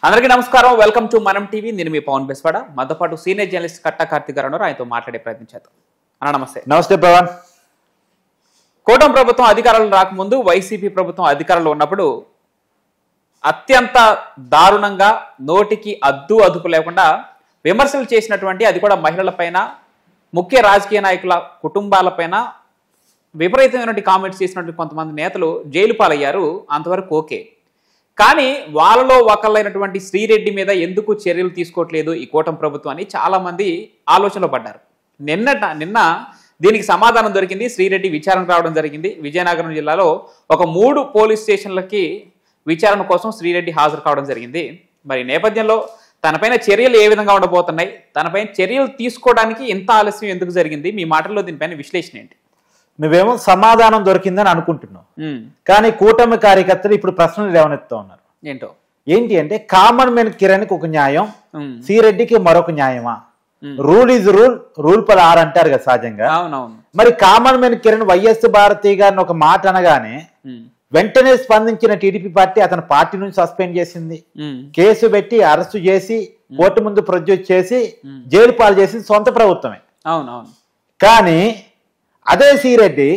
అందరికీ నమస్కారం. Welcome to మనం టీవీ. నేను మీ పవన్ బెస్వాడ. మనతో పాటు సీనియర్ జర్నలిస్ట్ కట్ట కార్తిక్ గారు ఉన్నారు. ఆయనతో మాట్లాడే ప్రయత్నం చేద్దాం. అన్న నమస్తే. నమస్తే పవన్. కూటమి ప్రభుత్వం అధికారంలో రాకముందు వైసీపీ ప్రభుత్వం అధికారంలో ఉన్నప్పుడు అత్యంత దారుణంగా నోటికి అదుపు లేకుండా విమర్శలు చేసినటువంటి, అది కూడా మహిళలపైన, ముఖ్య రాజకీయ నాయకుల కుటుంబాలపైన విపరీతమైనటువంటి కామెంట్స్ చేసినటువంటి కొంతమంది నేతలు జైలు పాలయ్యారు. అంతవరకు ఓకే. కానీ వాళ్ళలో ఒకళ్ళైనటువంటి శ్రీరెడ్డి మీద ఎందుకు చర్యలు తీసుకోవట్లేదు ఈ కూటమి ప్రభుత్వం అని చాలా మంది ఆలోచనలో పడ్డారు. నిన్న దీనికి సమాధానం దొరికింది. శ్రీరెడ్డి విచారణకు రావడం జరిగింది. విజయనగరం జిల్లాలో ఒక 3 పోలీస్ స్టేషన్లకి విచారణ కోసం శ్రీరెడ్డి హాజరు కావడం జరిగింది. మరి నేపథ్యంలో తనపైన చర్యలు ఏ విధంగా ఉండబోతున్నాయి, తనపైన చర్యలు తీసుకోవడానికి ఎంత ఆలస్యం ఎందుకు జరిగింది, మీ మాటల్లో దీనిపైన విశ్లేషణ ఏంటి? నువ్వేమో సమాధానం దొరికిందని అనుకుంటున్నావు, కానీ కూటమి కార్యకర్తలు ఇప్పుడు ప్రశ్నలు లేవనెత్తా ఉన్నారు. ఏంటి అంటే, కామన్ మెన్ కిరణ్కి ఒక న్యాయం, శ్రీరెడ్డికి మరొక న్యాయమా? Rule is rule, rule for all అంటారు కదా సహజంగా. మరి common men Kiran YS Bharati గారిని ఒక మాట అనగానే వెంటనే స్పందించిన టీడీపీ పార్టీ అతని పార్టీ నుంచి సస్పెండ్ చేసింది, కేసు పెట్టి అరెస్టు చేసి కోర్టు ముందు ప్రొడ్యూస్ చేసి జైలు పాలు చేసింది సొంత ప్రభుత్వమే. కానీ అదే శ్రీరెడ్డి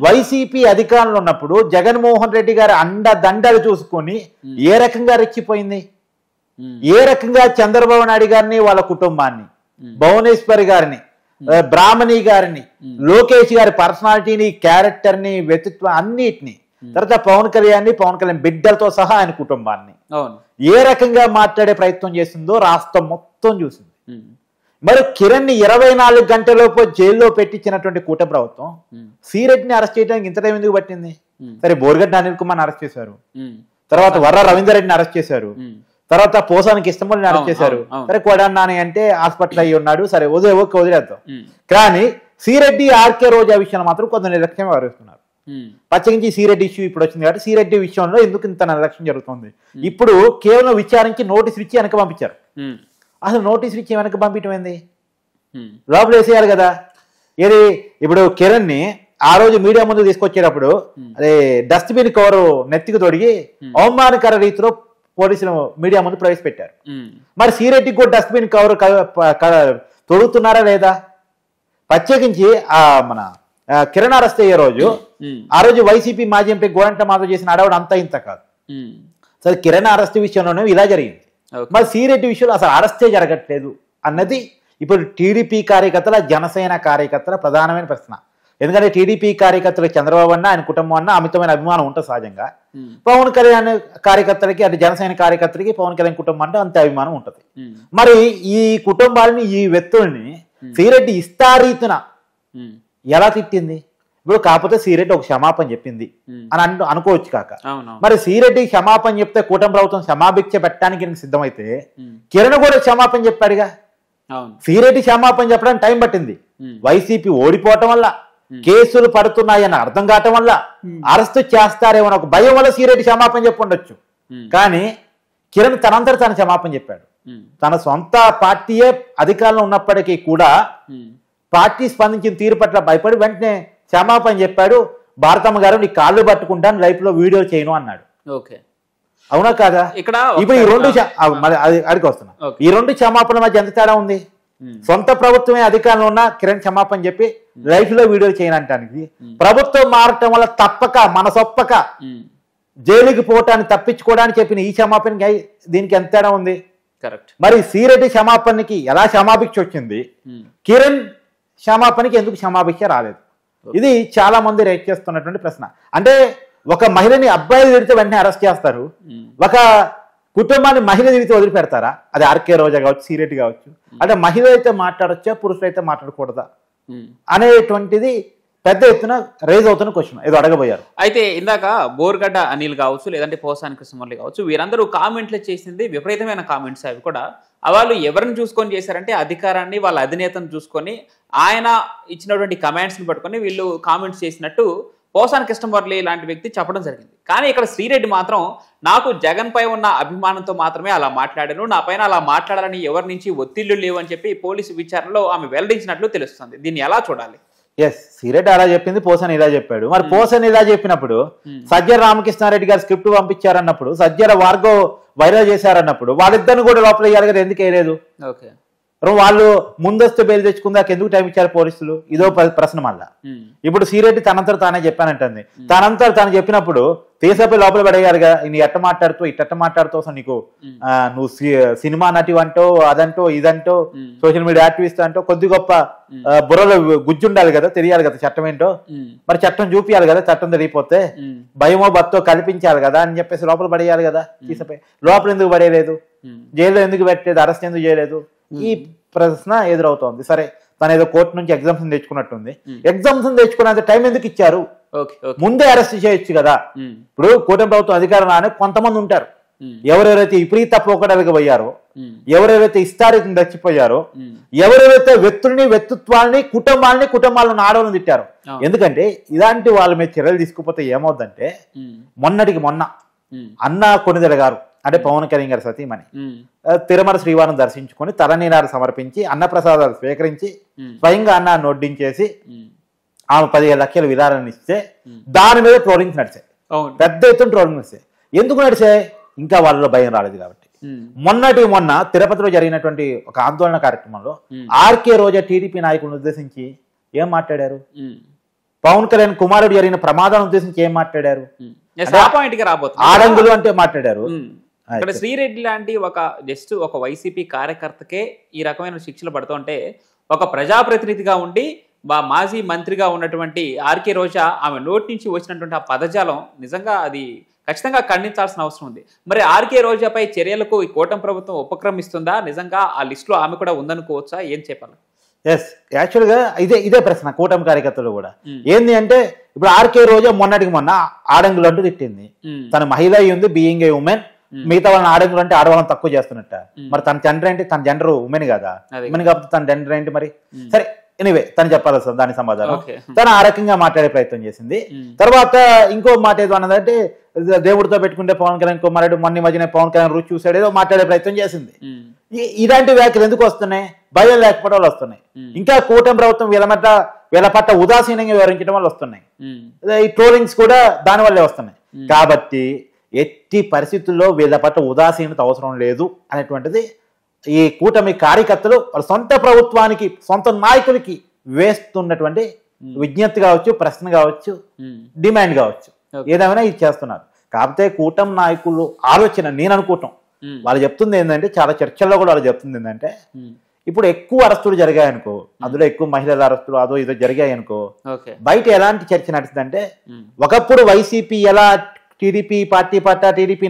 వైసీపీ అధికారంలో ఉన్నప్పుడు జగన్మోహన్ రెడ్డి గారి అండదండలు చూసుకొని ఏ రకంగా రెచ్చిపోయింది, ఏ రకంగా చంద్రబాబు నాయుడు గారిని, వాళ్ళ కుటుంబాన్ని, భువనేశ్వరి గారిని, బ్రాహ్మణి గారిని, లోకేష్ గారి పర్సనాలిటీని, క్యారెక్టర్ని, వ్యక్తిత్వం అన్నిటిని, తర్వాత పవన్ కళ్యాణ్ బిడ్డలతో సహా ఆయన కుటుంబాన్ని ఏ రకంగా మాట్లాడే ప్రయత్నం చేసిందో రాష్ట్రం మొత్తం చూసింది. మరి కిరణ్ ని 24 గంటలలోపు జైల్లో పెట్టించినటువంటి కూటమి ప్రభుత్వం శ్రీరెడ్డిని అరెస్ట్ చేయడానికి ఇంత టైం ఎందుకు పట్టింది? సరే, బోర్గడ్డ అనిల్ కుమార్ అరెస్ట్ చేశారు, తర్వాత వర్ర రవీందర్ రెడ్డిని అరెస్ట్ చేశారు, తర్వాత పోసానికి ఇష్టమని అరెస్ట్ చేశారు. సరే, కొడాన్ని అంటే హాస్పిటల్ అయ్యి ఉన్నాడు, సరే వదిలేద్దాం. కానీ శ్రీరెడ్డి ఆర్కే రోజా విషయంలో మాత్రం కొంత నిర్లక్ష్యం వ్యవహరిస్తున్నారు. పచ్చగించి శ్రీరెడ్డి ఇష్యూ ఇప్పుడు వచ్చింది కాబట్టి శ్రీరెడ్డి విషయంలో ఎందుకు ఇంత నిర్లక్ష్యం జరుగుతుంది? ఇప్పుడు కేవలం విచారించి నోటీసులు ఇచ్చి వెనక పంపించారు. అసలు నోటీసులు ఇచ్చి వెనక పంపించమైంది, లోపల వేసేయాలి కదా. ఏది ఇప్పుడు కిరణ్ ని ఆ రోజు మీడియా ముందు తీసుకొచ్చేటప్పుడు అదే డస్ట్బిన్ కవర్ నెత్తికి తొడిగి అవమానకర రీతిలో పోలీసులు మీడియా ముందు ప్రవేశపెట్టారు. మరి శ్రీరెడ్డికి కూడా డస్ట్బిన్ కవర్ తొడుగుతున్నారా లేదా? ప్రత్యేకించి మన కిరణ్ అరెస్ట్ అయ్యే రోజు ఆ రోజు వైసీపీ మాజీ ఎంపీ గోరంట మాధవ్ చేసిన అడవడం అంతా ఇంత కాదు. సరే, కిరణ్ అరెస్ట్ విషయంలోనే ఇలా జరిగింది. మరి శ్రీరెడ్డి విషయంలో అసలు అరెస్టే జరగట్లేదు అన్నది ఇప్పుడు టీడీపీ కార్యకర్తల, జనసేన కార్యకర్తల ప్రధానమైన ప్రశ్న. ఎందుకంటే టీడీపీ కార్యకర్తలకు చంద్రబాబు అన్న, ఆయన కుటుంబం అన్న అమితమైన అభిమానం ఉంటుంది సహజంగా. పవన్ కళ్యాణ్ కార్యకర్తలకి, అంటే జనసేన కార్యకర్తలకి పవన్ కళ్యాణ్ కుటుంబం అంటే అంతే అభిమానం ఉంటుంది. మరి ఈ కుటుంబాలని, ఈ వ్యక్తుల్ని శ్రీరెడ్డి ఇష్టారీతున ఎలా తిట్టింది? ఇప్పుడు కాకపోతే శ్రీరెడ్డి ఒక క్షమాపణ చెప్పింది అని అనుకోవచ్చు కాక, మరి శ్రీరెడ్డి క్షమాపణ చెప్తే కూటమి ప్రభుత్వం క్షమాభిక్ష పెట్టడానికి సిద్ధమైతే కిరణ్ కూడా క్షమాపణ చెప్పాడుగా. శ్రీరెడ్డి క్షమాపణ చెప్పడానికి టైం పట్టింది. వైసీపీ ఓడిపోవటం వల్ల, కేసులు పడుతున్నాయని అర్థం కావటం వల్ల, అరెస్ట్ చేస్తారేమో ఒక భయం వల్ల శ్రీరెడ్డి క్షమాపణ చెప్పుండొచ్చు. కానీ కిరణ్ తనంతట తన క్షమాపణ చెప్పాడు. తన సొంత పార్టీయే అధికారంలో ఉన్నప్పటికీ కూడా పార్టీ స్పందించిన తీరు పట్ల భయపడి వెంటనే క్షమాపణ చెప్పాడు. భారతమ్మ గారు నీ కాళ్ళు పట్టుకుంటాను, లైఫ్ లో వీడియో చేయను అన్నాడు. అవునా కాదా? ఇక్కడ ఇప్పుడు ఈ రెండు అడిగి వస్తున్నా, ఈ రెండు క్షమాపణ మధ్య ఎంత తేడా ఉంది? సొంత ప్రభుత్వమే అధికారంలో ఉన్న కిరణ్ క్షమాపణ చెప్పి లైఫ్ లో వీడియో చేయనంటానికి, ప్రభుత్వం మారటం వల్ల తప్పక మనసొప్పక జైలుకి పోవటాన్ని తప్పించుకోవడానికి చెప్పిన ఈ క్షమాపణకి దీనికి ఎంత తేడా ఉంది? మరి శ్రీరెడ్డి క్షమాపణకి ఎలా క్షమాభిక్ష వచ్చింది, కిరణ్ క్షమాపణకి ఎందుకు క్షమాభిక్ష రాలేదు? ఇది చాలా మంది రేట్ చేస్తున్నటువంటి ప్రశ్న. అంటే ఒక మహిళని అబ్బాయిలు తిడితే వెంటనే అరెస్ట్ చేస్తారు, ఒక కుటుంబాన్ని మహిళ తిడితే వదిలిపెడతారా? అది ఆర్కే రోజా కావచ్చు, శ్రీరెడ్డి కావచ్చు. అంటే మహిళ అయితే మాట్లాడొచ్చా, పురుషులు అయితే మాట్లాడకూడదా అనేటువంటిది పెద్ద ఎత్తున రేజ్ అవుతున్న క్వశ్చన్. ఏదో అడగబోయారు. అయితే ఇందాక బోర్గడ్డ అనిల్ కావచ్చు, లేదంటే పోసాని కృష్ణమురళి కావచ్చు, వీరందరూ కామెంట్లు చేసింది విపరీతమైన కామెంట్స్. అవి కూడా వాళ్ళు ఎవరిని చూసుకొని చేశారంటే అధికారాన్ని, వాళ్ళ అధినేతను చూసుకొని ఆయన ఇచ్చినటువంటి కమెంట్స్ని పట్టుకొని వీళ్ళు కామెంట్స్ చేసినట్టు పోసాని కృష్ణమురళి లాంటి వ్యక్తి చెప్పడం జరిగింది. కానీ ఇక్కడ శ్రీరెడ్డి మాత్రం నాకు జగన్ పై ఉన్న అభిమానంతో మాత్రమే అలా మాట్లాడాను, నా పైన అలా మాట్లాడాలని ఎవరి నుంచి ఒత్తిళ్లు లేవు అని చెప్పి పోలీసు విచారణలో ఆమె వెల్లడించినట్లు తెలుస్తుంది. దీన్ని ఎలా చూడాలి? ఎస్ సిరెడ్డి అలా చెప్పింది, పోసాని ఇలా చెప్పాడు. మరి పోసాని ఇలా చెప్పినప్పుడు సజ్జల రామకృష్ణారెడ్డి గారు స్క్రిప్ట్ పంపించారన్నప్పుడు, సజ్జల వార్గో వైరల్ చేశారన్నప్పుడు వాళ్ళిద్దరిని కూడా లోపల వేయాలి కదా, ఎందుకు వేయలేదు? ఓకే, వాళ్ళు ముందస్తు బెయిల్ తెచ్చుకుందాక ఎందుకు టైం ఇచ్చారు పోలీసులు? ఇదో ప్రశ్న. మళ్ళా ఇప్పుడు సిరెడ్డి తనంతట తానే చెప్పానంటుంది. తనంతట తాను చెప్పినప్పుడు తీసపై లోపల పడేయాలి కదా, నీ ఎట్ట మాట్లాడుతూ ఇట్ట మాట్లాడుతూ అసలు నీకు నువ్వు సినిమా నటి అంటో అదంటో ఇదంటో సోషల్ మీడియా యాక్టివిస్ట్ అంటో కొద్ది గొప్ప బుర్రలో గుజ్జుండాలి కదా, తెలియాలి కదా చట్టం ఏంటో. మరి చట్టం చూపించాలి కదా, చట్టం జరిగిపోతే భయమో భక్తో కల్పించాలి కదా అని చెప్పేసి లోపల పడేయాలి కదా. తీసపై లోపల ఎందుకు పడేయలేదు? జైల్లో ఎందుకు పెట్టలేదు? అరెస్ట్ ఎందుకు చేయలేదు? ఈ ప్రశ్న ఎదురవుతోంది. సరే, తను ఏదో కోర్టు నుంచి ఎగ్జామ్షన్ తెచ్చుకున్నట్టుంది. ఎగ్జామ్షన్ తెచ్చుకున్నంత టైం ఎందుకు ఇచ్చారు? ముందే అరెస్ట్ చేయొచ్చు కదా. ఇప్పుడు కూటమి ప్రభుత్వం అధికారం రాని కొంతమంది ఉంటారు, ఎవరెవరైతే విపరీత పోకడలకు పోయారో, ఎవరెవరైతే హిస్టారిక్ చచ్చిపోయారో, ఎవరెవరైతే వ్యక్తుల్ని వ్యక్తిత్వాన్ని కుటుంబాలను ఆడవాళ్ళని తిట్టారు. ఎందుకంటే ఇలాంటి వాళ్ళ మీద చర్యలు తీసుకుపోతే ఏమవుద్దంటే, మొన్నటికి మొన్న అన్నా కొణిదెల గారు అంటే పవన్ కళ్యాణ్ గారి సతీమణి తిరుమల శ్రీవారిని దర్శించుకొని తలనీనారు సమర్పించి అన్నప్రసాదాలు స్వీకరించి స్వయంగా అన్నాన్ని వడ్డించేసి ఆమె 15 లక్షల విరాళాన్ని ఇస్తే దాని మీద ట్రోలింగ్స్ నడిచాయి, పెద్ద ఎత్తున ట్రోలింగ్ నడిచాయి. ఎందుకు నడిచాయి? ఇంకా వాళ్ళలో భయం రాలేదు కాబట్టి. మొన్న తిరుపతిలో జరిగినటువంటి ఒక ఆందోళన కార్యక్రమంలో ఆర్కే రోజా టీడీపీ నాయకులను ఉద్దేశించి ఏం మాట్లాడారు? పవన్ కళ్యాణ్ కుమారుడు జరిగిన ప్రమాదాలను ఉద్దేశించి ఏం మాట్లాడారు? ఆడంగులు అంటే మాట్లాడారు. ఇక్కడ శ్రీరెడ్డి లాంటి ఒక వైసీపీ కార్యకర్తకే ఈ రకమైన శిక్షలు పడుతుంటే, ఒక ప్రజాప్రతినిధిగా ఉండి మాజీ మంత్రిగా ఉన్నటువంటి ఆర్కే రోజా ఆమె నోటి నుంచి వచ్చినటువంటి ఆ పదజాలం నిజంగా అది ఖచ్చితంగా ఖండించాల్సిన అవసరం ఉంది. మరి ఆర్కే రోజాపై చర్యలకు ఈ కూటమి ప్రభుత్వం ఉపక్రమిస్తుందా? నిజంగా ఆ లిస్ట్ లో ఆమె కూడా ఉందనుకోవచ్చా? ఏం చెప్పాలి? ఎస్, యాక్చువల్గా ఇదే ప్రశ్న కూటమి కార్యకర్తలు కూడా. ఏంది అంటే, ఇప్పుడు ఆర్కే రోజా మొన్నటికి మొన్న ఆడంగులు అంటూ తిట్టింది. తన మహిళ ఉంది, బీయింగ్ ఏ ఉమెన్, మిగతా వాళ్ళని ఆడంగులు అంటే ఆడవాళ్ళని తక్కువ చేస్తున్నట్ట. మరి తన జెండర్ ఏంటి? తన జెండర్ ఉమెన్ కదా, ఉమెన్ కాబట్టి తన జెండర్ ఏంటి మరి? సరే, ఎనీవే తను చెప్పాలి వస్తుంది దాని సమాధానం. తను ఆ రకంగా మాట్లాడే ప్రయత్నం చేసింది. తర్వాత ఇంకో మాట ఏదో అన్నదంటే, దేవుడితో పెట్టుకుంటే పవన్ కళ్యాణ్ కుమారుడు మొన్న మధ్యనే పవన్ కళ్యాణ్ రుచి చూసాడు ఏదో మాట్లాడే ప్రయత్నం చేసింది. ఇలాంటి వ్యాఖ్యలు ఎందుకు వస్తున్నాయి? భయం లేకపోవడం వల్ల వస్తున్నాయి. ఇంకా కూటమి ప్రభుత్వం వీళ్ళ పట్ల ఉదాసీనంగా వివరించడం వల్ల వస్తున్నాయి. ఈ ట్రోలింగ్స్ కూడా దాని వల్లే వస్తున్నాయి. కాబట్టి ఎట్టి పరిస్థితుల్లో వీళ్ళ పట్ల ఉదాసీనత అవసరం లేదు అనేటువంటిది ఈ కూటమి కార్యకర్తలు వాళ్ళ సొంత ప్రభుత్వానికి, సొంత నాయకులకి వేస్తున్నటువంటి విజ్ఞప్తి కావచ్చు, ప్రశ్న కావచ్చు, డిమాండ్ కావచ్చు, ఏదేమైనా ఇది చేస్తున్నారు. కాకపోతే కూటమి నాయకులు ఆలోచన నేను అనుకుంటాం, వాళ్ళు చెప్తుంది ఏంటంటే, చాలా చర్చల్లో కూడా వాళ్ళు చెప్తుంది ఏంటంటే, ఇప్పుడు ఎక్కువ అరెస్టులు జరిగాయనుకో, అందులో ఎక్కువ మహిళల అరెస్టులు అదో ఇదో జరిగాయనుకో, బయట ఎలాంటి చర్చ నడుస్తుందంటే, ఒకప్పుడు వైసీపీ ఎలా టీడీపీ పార్టీ పట్ల టీడీపీ